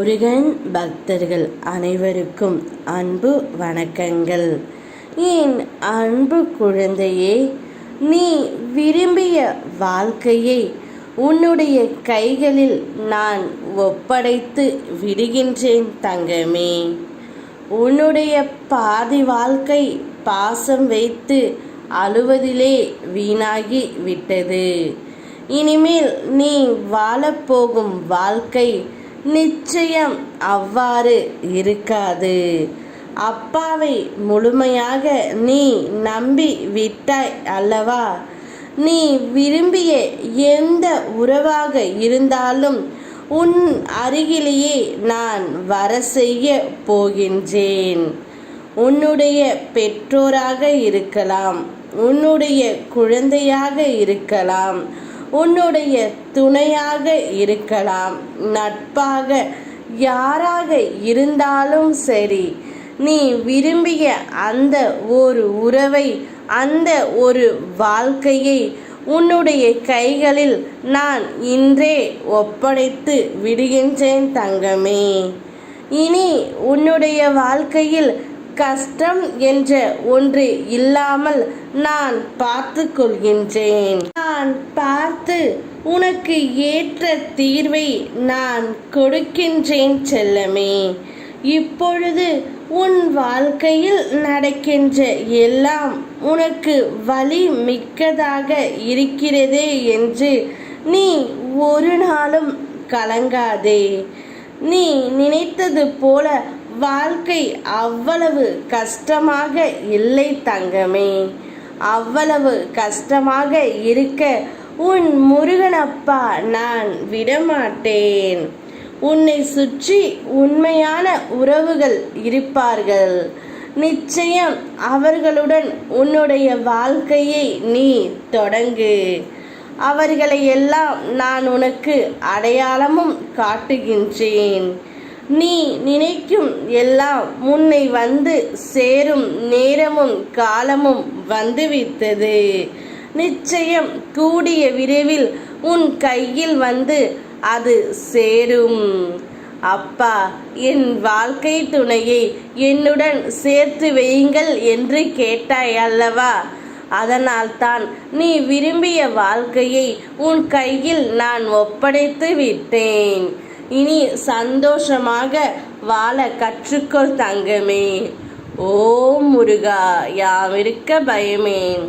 முருகன் பக்தர்கள் அனைவருக்கும் அன்பு வணக்கங்கள். என் அன்பு குழந்தையே, நீ விரும்பிய வாழ்க்கையை உன்னுடைய கைகளில் நான் ஒப்படைத்து விடுகின்றேன் தங்கமே. உன்னுடைய பாதி வாழ்க்கை பாசம் வைத்து அழுவதிலே வீணாகி விட்டது. இனிமேல் நீ வாழப்போகும் வாழ்க்கை நிச்சயம் அவ்வாறு இருக்காது. அப்பாவை முழுமையாக நீ நம்பி விட்டாய் அல்லவா? நீ விரும்பிய எந்த உறவாக இருந்தாலும் உன் அருகிலேயே நான் வர செய்ய போகின்றேன். உன்னுடைய பெற்றோராக இருக்கலாம், உன்னுடைய குழந்தையாக இருக்கலாம், உன்னுடைய துணையாக இருக்கலாம், நட்பாக யாராக இருந்தாலும் சரி, நீ விரும்பிய அந்த ஒரு உறவை, அந்த ஒரு வாழ்க்கையை உன்னுடைய கைகளில் நான் இன்றே ஒப்படைத்து விடுகின்றேன் தங்கமே. இனி உன்னுடைய வாழ்க்கையில் கஷ்டம் என்ற ஒன்று இல்லாமல் நான் பார்த்து கொள்கின்றேன். நான் பார்த்து உனக்கு ஏற்ற தீர்வை நான் கொடுக்கின்றேன் செல்லமே. இப்பொழுது உன் வாழ்க்கையில் நடக்கின்ற எல்லாம் உனக்கு வலி மிக்கதாக இருக்கிறதே என்று நீ ஒரு நாளும் கலங்காதே. நீ நினைத்தது போல வாழ்க்கை அவ்வளவு கஷ்டமாக இல்லை தங்கமே. அவ்வளவு கஷ்டமாக இருக்க உன் முருகனப்பா நான் விடமாட்டேன். உன்னை சுற்றி உண்மையான உறவுகள் இருப்பார்கள். நிச்சயம் அவர்களுடன் உன்னுடைய வாழ்க்கையை நீ தொடங்கு. அவர்களை எல்லாம் நான் உனக்கு அடையாளமும் காட்டுகின்றேன். நீ நினைக்கும் எல்லாம் உன்னை வந்து சேரும் நேரமும் காலமும் வந்துவிட்டது. நிச்சயம் கூடிய விரைவில் உன் கையில் வந்து அது சேரும். அப்பா, என் வாழ்க்கை துணையை என்னுடன் சேர்த்து வையுங்கள் என்று கேட்டாய் அல்லவா? அதனால்தான் நீ விரும்பிய வாழ்க்கையை உன் கையில் நான் ஒப்படைத்து விட்டேன். இனி சந்தோஷமாக வாழ கற்றுக்கொள் தங்கமே. ஓம் முருகா, யாமிருக்க பயமேன்.